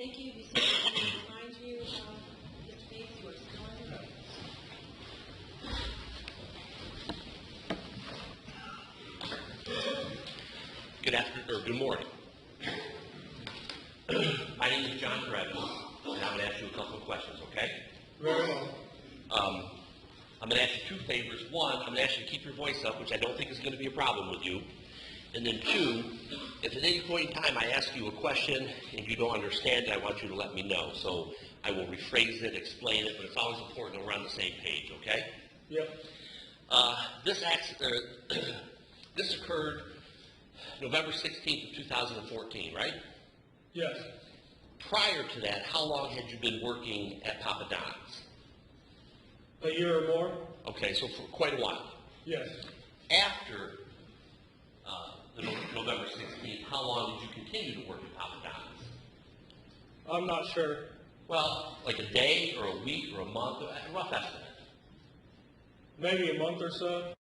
Thank you. Be seated. I want to remind you, Mr. Bates, you are sworn. Good afternoon, or good morning. My name is John Brevis, and I'm going to ask you a couple of questions, okay? Very well. I'm going to ask you two favors. One, I'm going to ask you to keep your voice up, which I don't think is going to be a problem with you. And then two, if at any point in time I ask you a question and you don't understand it, I want you to let me know. So I will rephrase it, explain it, but it's always important that we're on the same page, okay? Yep. This occurred November 16th of 2014, right? Yes. Prior to that, how long had you been working at Papa Don's? A year or more? Okay, so for quite a while. Yes. After the November 16th, how long did you continue to work at Papa Don's? I'm not sure. Well, like a day or a week or a month, a rough estimate. Maybe a month or so.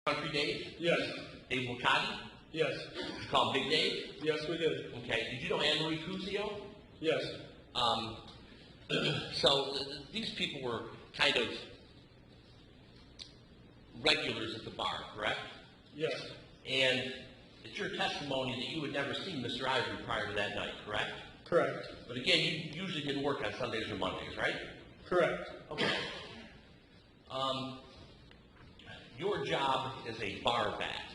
Country Dave? Yes. Dave Wakati? Yes. Did you call him Big Dave? Yes, we did. Okay. Did you know Anne-Marie Cusio? Yes. These people were kind of regulars at the bar, correct? Yes. And it's your testimony that you had never seen Mr. Ivery prior to that night, correct? Correct. But again, you usually didn't work on Sundays or Mondays, right? Correct. Okay. Your job as a bar back,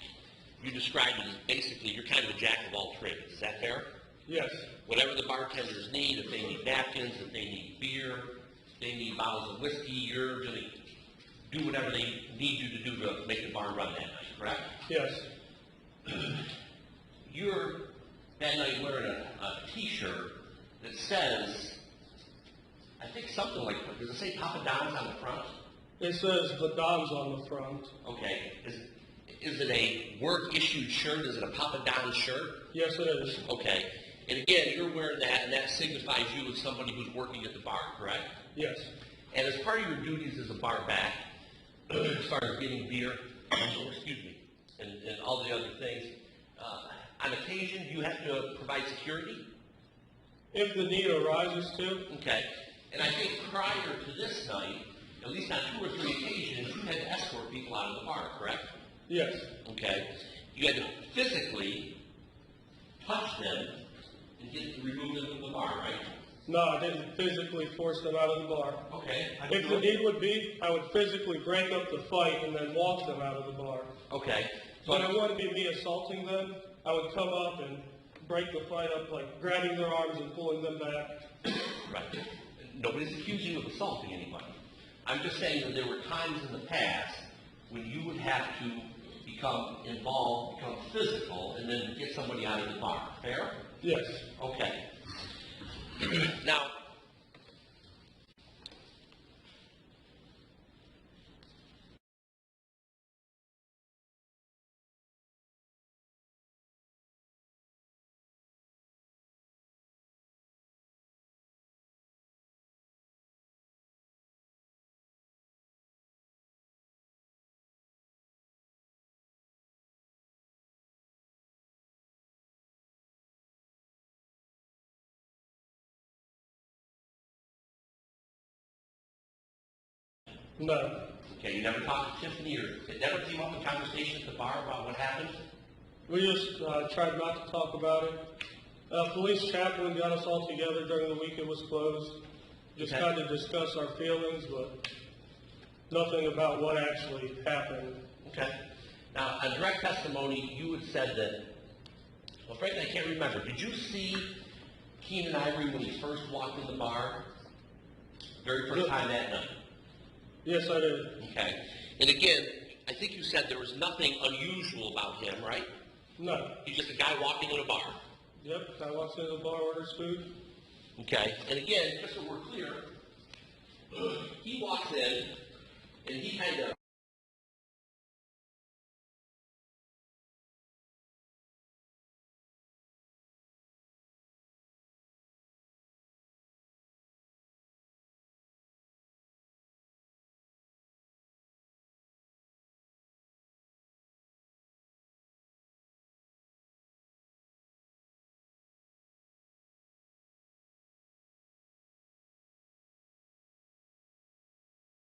you described it as basically you're kind of a jack of all trades. Is that fair? Yes. Whatever the bartenders need, if they need napkins, if they need beer, if they need bottles of whiskey, you're going to do whatever they need you to do to make the bar run that night, correct? Yes. You're that night wearing a t-shirt that says, I think something like, does it say Papa Don's on the front? It says the Don's on the front. Okay. Is it a work-issued shirt? Is it a Papa Don's shirt? Yes, it is. Okay. And again, you're wearing that, and that signifies you as somebody who's working at the bar, correct? Yes. And as part of your duties as a bar back, as far as getting beer, excuse me, and all the other things, on occasion, you have to provide security? If the need arises to. Okay. And I think prior to this night, at least on 2 or 3 occasions, you had to escort people out of the bar, correct? Yes. Okay. You had to physically touch them and remove them from the bar, right? No, I didn't physically force them out of the bar. Okay. If the need would be, I would physically break up the fight and then walk them out of the bar. Okay. But it wouldn't be me assaulting them. I would come up and break the fight up, like grabbing their arms and pulling them back. Right. Nobody's accusing you of assaulting anybody. I'm just saying that there were times in the past when you would have to become involved, become physical, and then get somebody out of the bar. Fair? Yes. Okay. Now, No. okay, you never talked to Tiffany, or it never came up in conversation at the bar about what happened? We just tried not to talk about it. Police chaplain got us all together during the week it was closed. Just Okay. kind of discuss our feelings, but nothing about what actually happened. Okay. Now, on direct testimony, you had said that, well, frankly, I can't remember. Did you see Kenan Ivery when he first walked in the bar? Very first time that night? Yes, I did. Okay. And again, I think you said there was nothing unusual about him, right? No. He's just a guy walking in a bar. Yep, I walks into the bar, orders food. Okay. And again, just so we're clear, and he kind of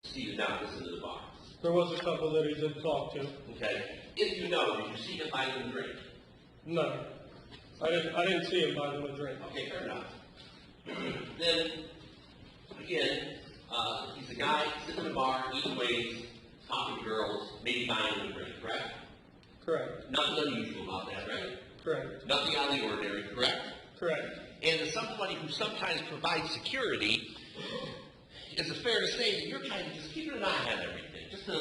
see you now listen to the bar. There was a couple that he did talk to. Okay. If you know, did you see him buy them a drink? No. I didn't see him buy them a drink. Okay, fair enough. Then, again, he's a guy sitting in a bar, eating ways, talking to girls, maybe buying them a drink, correct? Correct. Nothing unusual about that, right? Correct. Nothing out of the ordinary, correct? Correct. And as somebody who sometimes provides security, is it fair to say that you're kind of just keeping an eye on everything, just to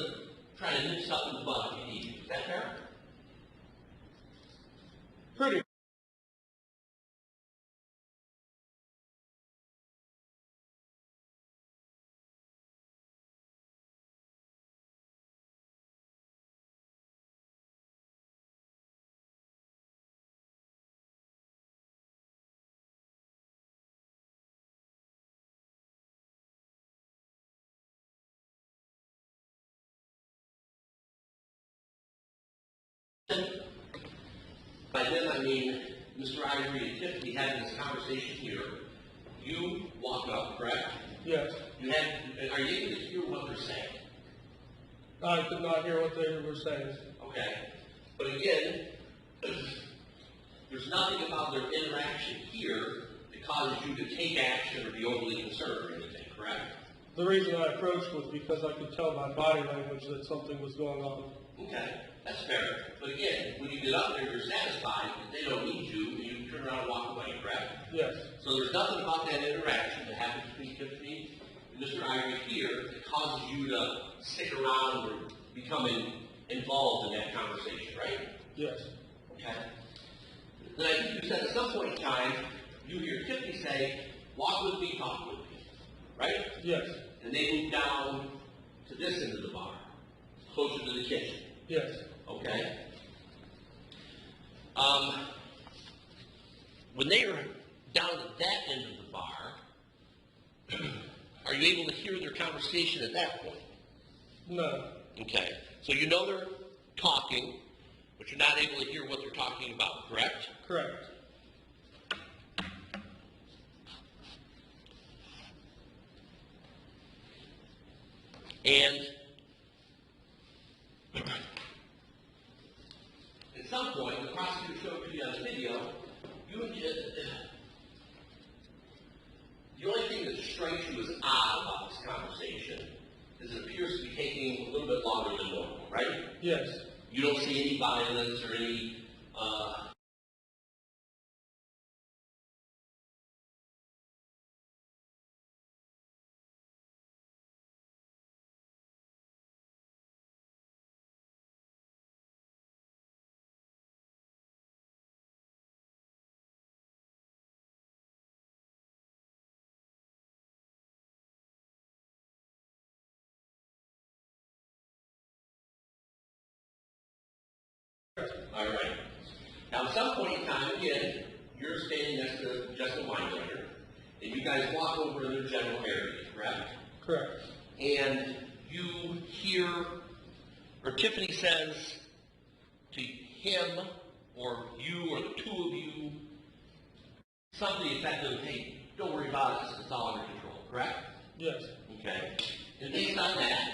try to nip something in the bud if you need to? Is that fair? Pretty. By then, I mean, Mr. Ivory and Tiffany having this conversation here. You walk up, correct? Yes. Are you able to hear what they're saying? I could not hear what they were saying. Okay. But again, there's nothing about their interaction here that causes you to take action or be overly concerned or anything, correct? The reason I approached was because I could tell by body language that something was going on. Okay, that's fair. But again, when you get up there, you're satisfied that they don't need you, and you turn around and walk away, correct? Yes. So there's nothing about that interaction that happens between Tiffany and Mr. Ivory here that causes you to stick around or become involved in that conversation, right? Yes. Okay. Then I think you said at some point in time, you hear Tiffany say, walk with me, talk with me, right? Yes. And they move down to this end of the bar, closer to the kitchen. Yes. Okay. When they are down at that end of the bar, are you able to hear their conversation at that point? No. Okay. So you know they're talking, but you're not able to hear what they're talking about, correct? Correct. And at some point, the prosecutor showed to you on the video, the only thing that strikes you as odd about this conversation is it appears to be taking a little bit longer than normal, right? Yes. You don't see any violence or any all right. Now, at some point in time, again, you're standing next to Justin Winebrenner, and you guys walk over in their general area, correct? Correct. And you hear, or Tiffany says to him, or you, or the two of you, something effective, hey, don't worry about it, it's all under control, correct? Yes. Okay. And based on that,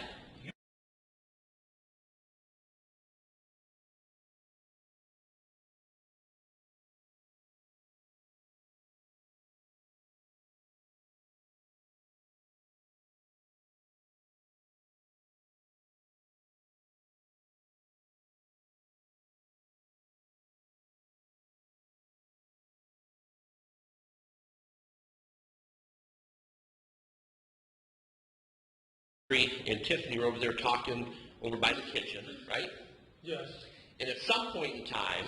and Tiffany are over there talking over by the kitchen, right? Yes. And at some point in time,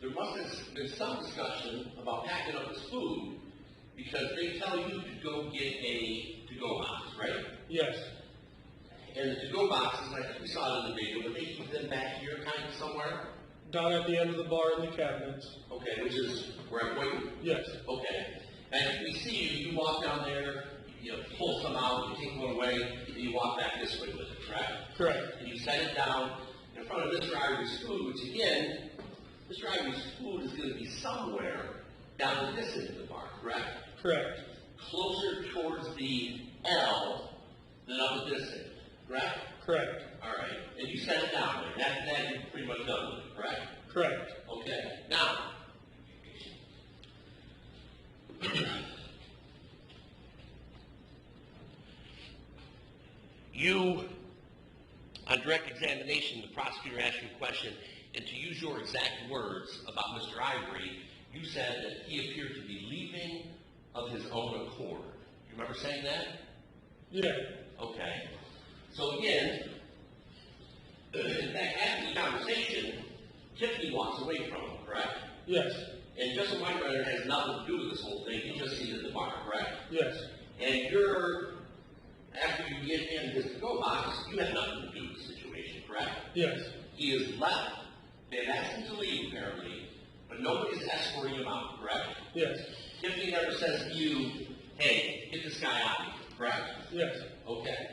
there must have been some discussion about packing up his food Because they tell you to go get a to-go box, right? Yes. And the to-go boxes, like we saw it in the video, but they keep them back here kind of somewhere? Down at the end of the bar in the cabinets. Okay, which is where I'm pointing? Yes. Okay. And if we see you, you walk down there, you pull some out, you take one away, and you walk back this way with it, correct? Correct. And you set it down in front of Mr. Ivory's food, which again, Mr. Ivory's food is going to be somewhere down at this end of the bar, correct? Correct. Closer towards the L than up at this end, correct? Correct. All right. And you set it down there. That you're pretty much done with it, correct? Correct. Okay. Now, you, on direct examination, the prosecutor asked you a question, and to use your exact words about Mr. Ivory, you said that he appeared to be leaving of his own accord. You remember saying that? Yeah. Okay. So again, in fact, after the conversation, Tiffany walks away from him, correct? Yes. And Justin Winebrenner has nothing to do with this whole thing. He just sees it at the bar, correct? Yes. And after you get in his to-go box, you have nothing to do with the situation, correct? Yes. He is left. They've asked him to leave, apparently, but nobody's escorting him out, correct? Yes. Tiffany never says to you, hey, get this guy out of here, correct? Yes. Okay.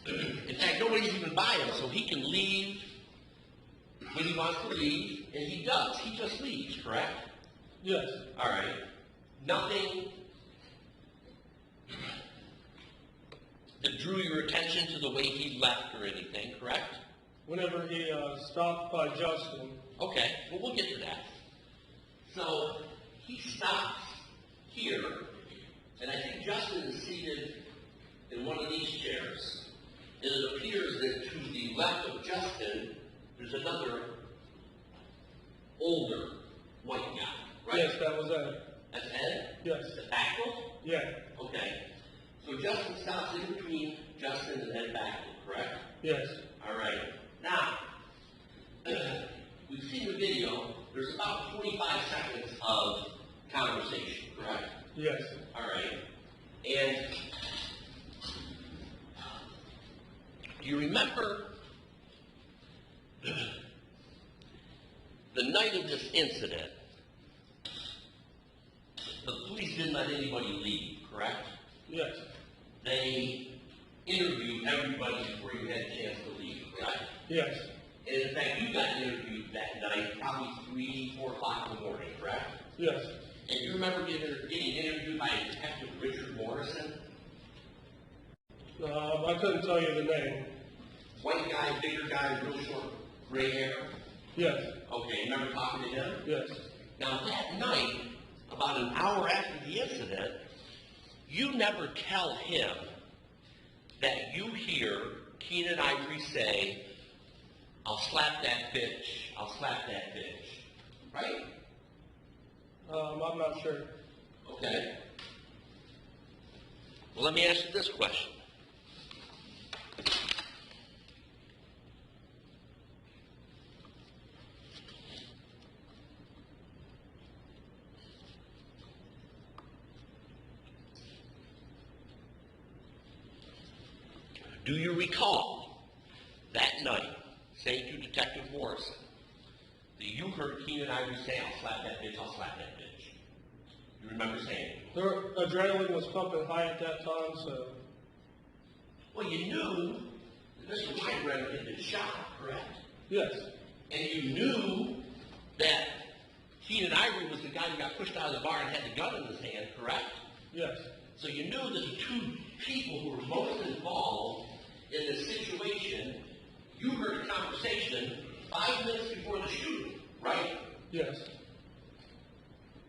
In fact, nobody's even by him, so he can leave when he wants to leave, and he does. He just leaves, correct? Yes. All right. Nothing that drew your attention to the way he left or anything, correct? Whenever he stopped by Justin. Okay, well, we'll get to that. So, he stops here, and I think Justin is seated in one of these chairs. And it appears that to the left of Justin, there's another older white guy, right? Yes, that was Ed. That's Ed? Yes. The Backwell? Yeah. Okay. So Justin stops in between Justin and Ed Backwell, correct? Yes. All right. Now, we've seen the video. There's about 45 seconds of conversation, correct? Yes. All right. And do you remember the night of this incident, the police didn't let anybody leave, correct? Yes. They interviewed everybody before you had a chance to leave, correct? Yes. And in fact, you got interviewed that night, probably 3, 4 o'clock in the morning, correct? Yes. And you remember getting interviewed by Detective Richard Morrison? I couldn't tell you the name. White guy, bigger guy, real short, gray hair? Yes. Okay, you remember talking to him? Yes. Now that night, about an hour after the incident, you never tell him that you hear Kenan Ivery say, I'll slap that bitch, I'll slap that bitch, right? I'm not sure. Okay. Well, let me ask you this question. Do you recall that night saying to Detective Morrison that you heard Kenan Ivery say, I'll slap that bitch, I'll slap that bitch? You remember saying it? Their adrenaline was pumping high at that time, so. Well, you knew that Mr. Winebrenner had been shot, correct? Yes. And you knew that Kenan Ivery was the guy who got pushed out of the bar and had the gun in his hand, correct? Yes. So you knew that the two people who were most involved in this situation, you heard a conversation 5 minutes before the shooting, right? Yes.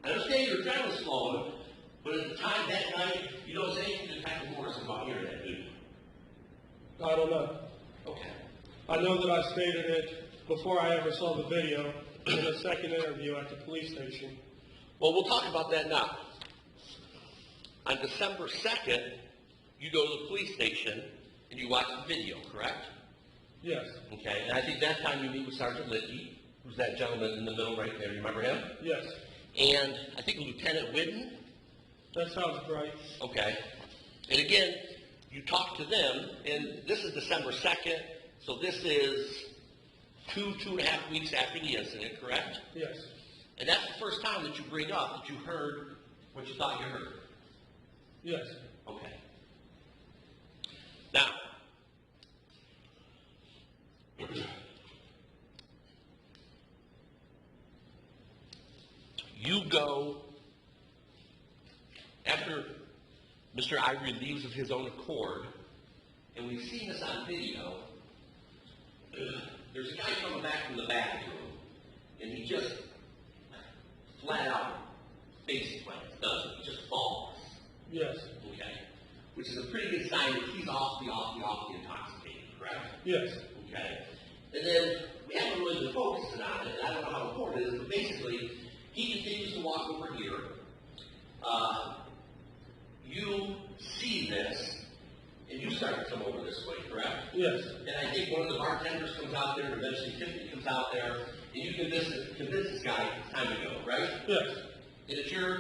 I understand your adrenaline's flowing, but at the time that night, you don't say anything to Detective Morrison about hearing that, do you? I don't know. Okay. I know that I stated it before I ever saw the video in a second interview at the police station. Well, we'll talk about that now. On December 2nd, you go to the police station and you watch the video, correct? Yes. Okay, and I think that time you meet with Sergeant Licky, who's that gentleman in the middle right there. You remember him? Yes. And I think Lieutenant Whidden, That sounds right. Okay. And again, you talk to them, and this is December 2nd, so this is 2.5 weeks after the incident, correct? Yes. And that's the first time that you bring up that you heard what you thought you heard. Yes. Okay. Now, you go, after Mr. Ivory leaves of his own accord, and we've seen this on video, there's a guy coming back from the bathroom, and he just flat out face plants, doesn't he? He just falls. Yes. Okay. Which is a pretty good sign that he's off the intoxicated, correct? Yes. Okay. And then we haven't really been focusing on it, and I don't know how important it is, but basically, he continues to walk over here. You see this, and you start to come over this way, correct? Yes. And I think one of the bartenders comes out there, and eventually Tiffany comes out there, and you convince this guy it's time to go, right? Yes. And it's your,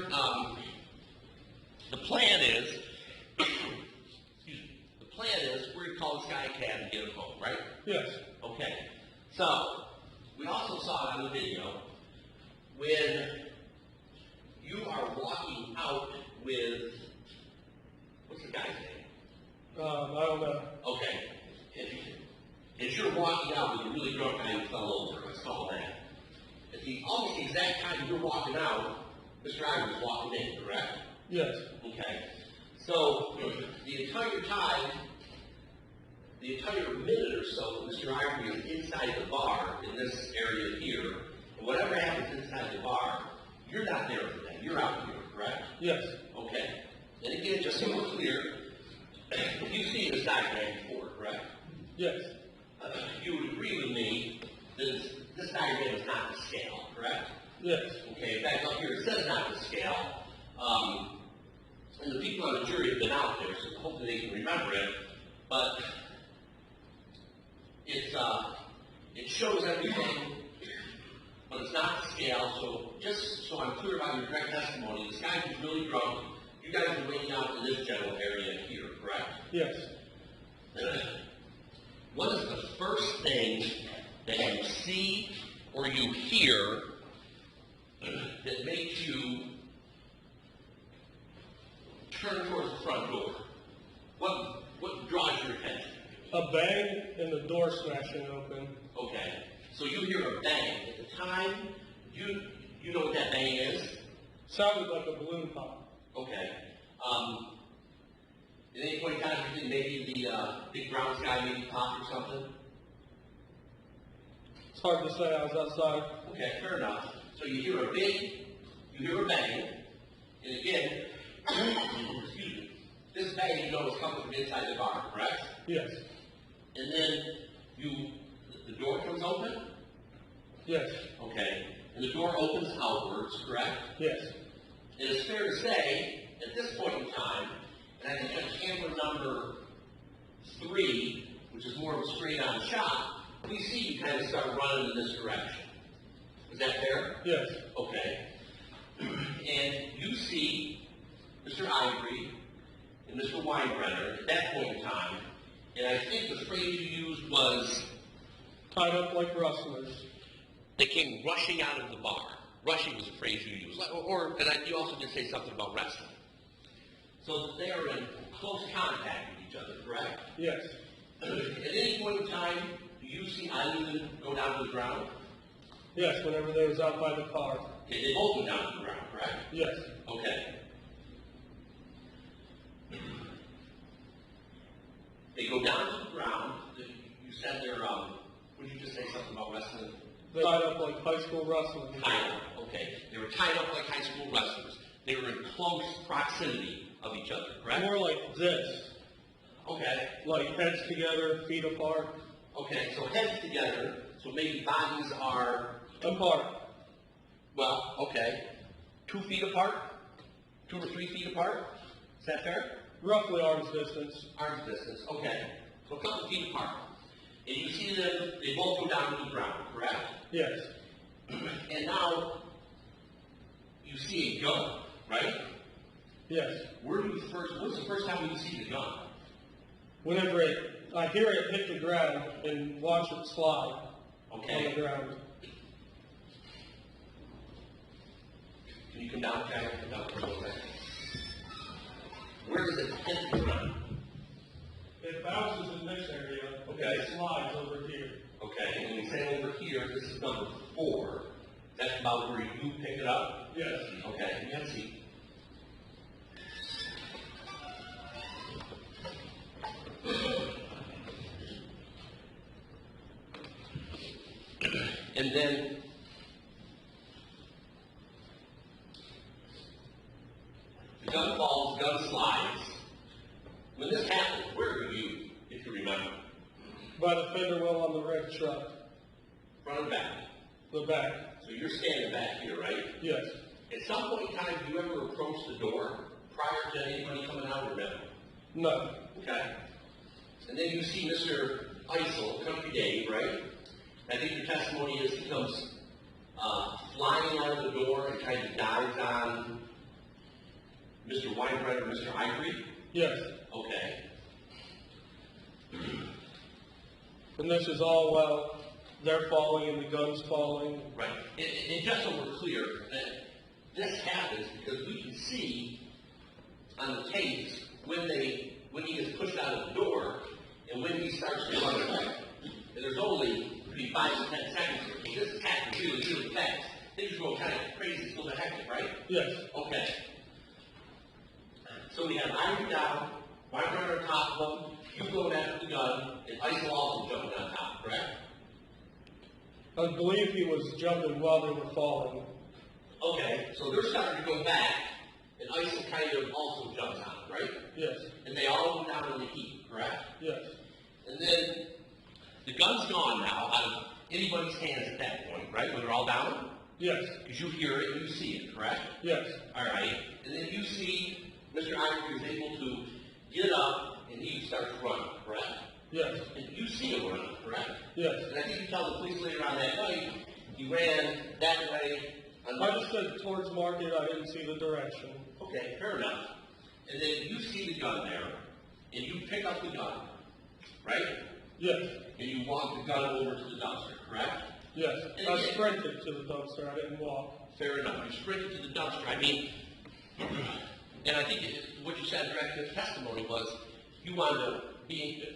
the plan is, the plan is we're going to call this guy a cab and get him home, right? Yes. Okay. So, we also saw it on the video, when you are walking out with, what's the guy's name? I don't know. Okay. As you're walking out with a really drunk guy who fell over, let's call him that. At the almost exact time you're walking out, Mr. Ivory was walking in, correct? Yes. Okay. So, the entire time, the entire minute or so, Mr. Ivory is inside the bar in this area here, and whatever happens inside the bar, you're not there for that. You're out here, correct? Yes. Okay. And again, just so we're clear, you've seen this diagram before, correct? Yes. You would agree with me that this diagram is not to scale, correct? Yes. Okay, in fact, up here it says not to scale. And the people on the jury have been out there, so hopefully they can remember it. But it shows everything, but it's not to scale. So just so I'm clear about your direct testimony, this guy who's really drunk, you guys are waiting out in this general area here, correct? Yes. What is the first thing that you see or you hear that makes you turn towards the front door? What draws your attention? A bang and the door smashing open. Okay, so you hear a bang. At the time, you know what that bang is? Sounded like a balloon pop. Okay. At any point in time, you think maybe the big brown sky maybe popped or something? It's hard to say. I was outside. Okay, fair enough. So you hear a bang, and again, excuse me, this bang you know is coming from inside the bar, correct? Yes. And then the door comes open? Yes. Okay. And the door opens outwards, correct? Yes. And it's fair to say, at this point in time, and I think on camera number 3, which is more of a straight-on shot, we see you kind of start running in this direction. Is that fair? Yes. Okay. And you see Mr. Ivory and Mr. Winebrenner at that point in time, and I think the phrase you used was, Tied up like rustlers. they came rushing out of the bar. Rushing was a phrase you used. You also did say something about wrestling. So that they are in close contact with each other, correct? Yes. At any point in time, do you see either go down to the ground? Yes, whenever they was out by the car. Okay, they both go down to the ground, correct? Yes. Okay. They go down to the ground. You said they're, would you just say something about wrestling? They tied up like high school wrestling. Tied up, okay. They were tied up like high school wrestlers. They were in close proximity of each other, correct? More like this. Okay. Like heads together, feet apart. Okay, so heads together, so maybe bodies are, Apart. well, okay, 2 feet apart? 2 or 3 feet apart? Is that fair? Roughly arm's distance. Arm's distance, okay. So a couple feet apart. And you see them, they both go down to the ground, correct? Yes. And now, you see a gun, right? Yes. When's the first time you see the gun? Whenever I hear it hit the ground and watch it slide on Okay. the ground. Can you come down, Jack? Come down for a little bit. Where does it hit the ground? It bounces in this area, Okay. and it slides over here. Okay, and when you say over here, this is number 4. That's about where you pick it up? Yes. Okay, you can see. And then the gun falls, the gun slides. When this happens, where are you, if you remember? By the fender well on the red truck, Front and back. the back. So you're standing back here, right? Yes. At some point in time, do you ever approach the door prior to anybody coming out or no? No. Okay. And then you see Mr. Isel, Country Dave, right? I think your testimony is he comes flying out of the door and kind of dives on Mr. Winebrenner, Mr. Ivery? Yes. Okay. And this is all while they're falling and the gun's falling. Right. And just so we're clear, that this happens because we can see on the tapes when he gets pushed out of the door and when he starts to run away. And there's only maybe 5 to 10 seconds here. This is happening really, really fast. Things go kind of crazy, still the hectic, right? Yes. Okay. So we have Ivory down, Winebrenner on top of him, you going after the gun, and Isel also jumping on top, correct? I believe he was jumping while they were falling. Okay, so they're starting to go back, and Isel kind of also jumps on, right? Yes. And they all go down in the heat, correct? Yes. And then the gun's gone now out of anybody's hands at that point, right? When they're all down? Yes. Because you hear it and you see it, correct? Yes. All right. And then you see Mr. Ivory is able to get up and he starts running, correct? Yes. And you see him running, correct? Yes. And I think you tell the police later on that night he ran that way. I just said towards Market, I didn't see the direction. Okay, fair enough. And then you see the gun there, and you pick up the gun, right? Yes. And you walk the gun over to the dumpster, correct? Yes. I sprinted to the dumpster, I didn't walk. Fair enough. You sprinted to the dumpster. I mean, and I think what you said direct in testimony was you wanted to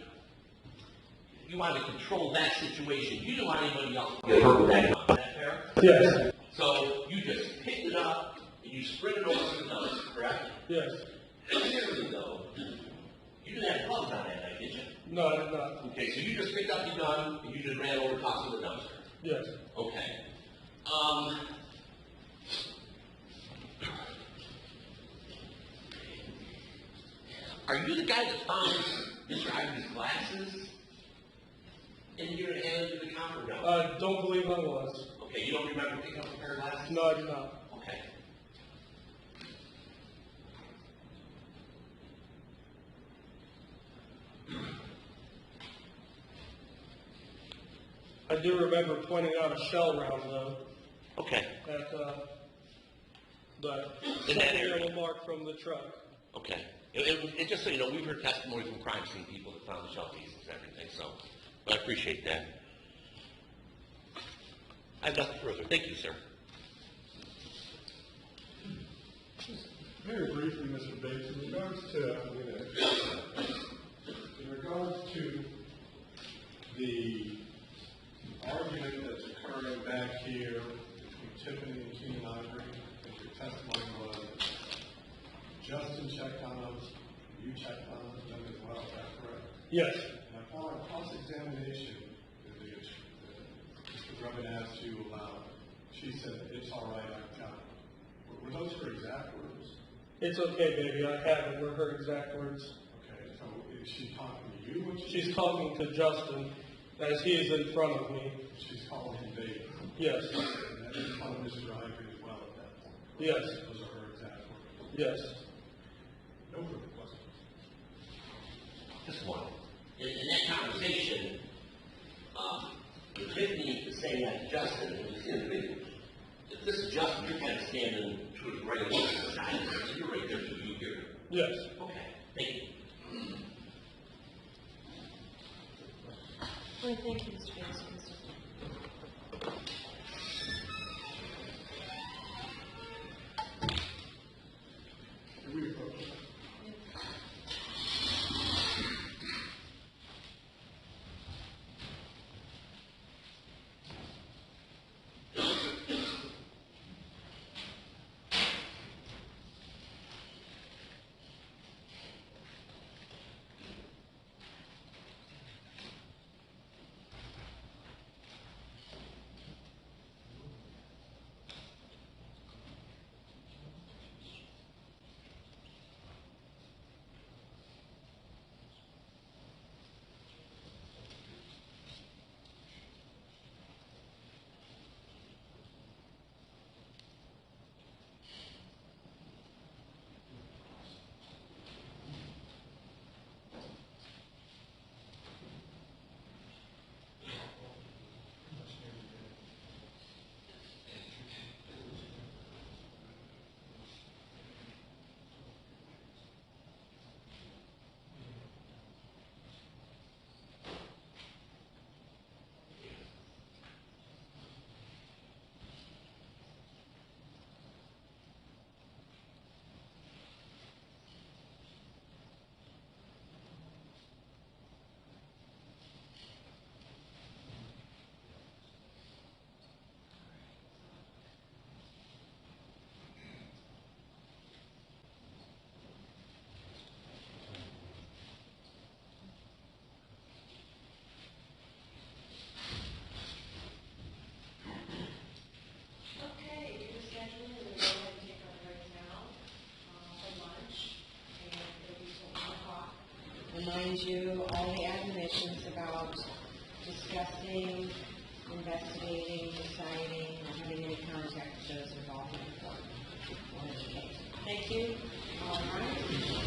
control that situation. You didn't want anybody else to get hurt with that gun. Is that fair? Yes. So you just picked it up and you sprinted over to the dumpster, correct? Yes. Clearly, though, you didn't have gloves on that night, did you? No, I did not. Okay, so you just picked up the gun and you just ran over top of the dumpster. Yes. Okay. Are you the guy that found Mr. Ivory's glasses in your hand in the counter? No. I don't believe I was. Okay, you don't remember picking up a pair of glasses? No, I did not. Okay. I do remember pointing out a shell round, though, Okay. at the In that area. yellow mark from the truck. Okay. And just so you know, we've heard testimony from crime scene people that found the shell pieces and everything, so I appreciate that. I have nothing further. Thank you, sir. Very briefly, Mr. Bates, in regards to the argument that's occurring back here between Tiffany and Kenan Ivery, and your testimony was Justin checked on them, you checked on them as well, is that correct? Yes. And upon cross-examination, Mr. Grubbin asked you aloud, she said, "It's all right, I've got it." Were those her exact words? It's okay, baby, I have it, were her exact words. Okay, so is she talking to you when She's talking to Justin as he is in front of me. she's calling him baby? Yes. And that is calling Mr. Ivory as well at that point? Yes. Those are her exact words? Yes. No further questions? Just one. In that conversation, Tiffany is saying that to Justin, and he's in the video. If this is Justin, you're kind of standing to the right of the side, so you're right there to you here. Yes. Okay, thank you. Well, thank you, Mr. Bates. Okay, your schedule, we'll go ahead and take our break now for lunch, and it'll be till 1 o'clock. Remind you, all the admonitions about discussing, investigating, deciding, or having any contact with those involved in the court. Thank you. All right.